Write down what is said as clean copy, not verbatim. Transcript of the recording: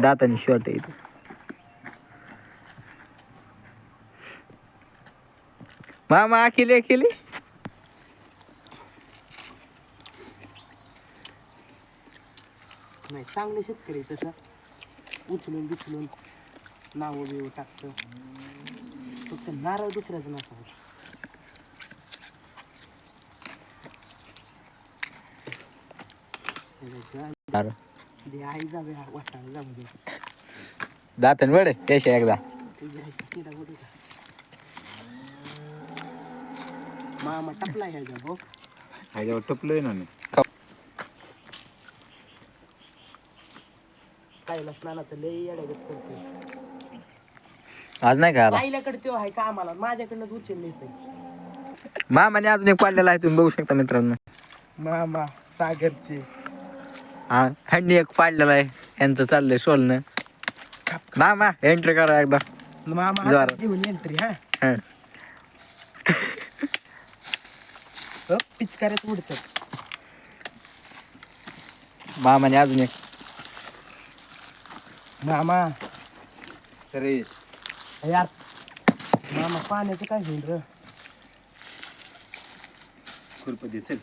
दाताने short आहे इथं. मामा अकेले अकेले नाही चांगले शेतकरी तसं उचलून बिचलून नाव बिव टाकतं फक्त नारळ दुसऱ्याचं नसावं. दे आई जावे वाटायला जाऊ दे दातन वड त्याशी एकदा तुझी आई किडा उडू का मामा टाकला ह्याच्या भाऊ ह्याच्यावर टपलंय ना मी. कायला स्नानाचं लई येड्यागत करते. आज नाही का आला आईल्याकडे तो आहे का आम्हाला माझ्याकडनंच उचलले ते मामाने अजून एक पाडलेला आहे तुम्ही बघू शकता मित्रांनो. मामा सागरचे हा ह्यांनी एक पाडलेला आहे यांचं चाललंय सोलणं. मामा एंट्री करा एकदा. मामा जरा. हातात घेऊन एंट्री हा हा. पिचकाऱ्यात उडतात. मामाने अजून एक मामा सरेश यार मामा पाण्याचं काय होईल र खुरपती चल.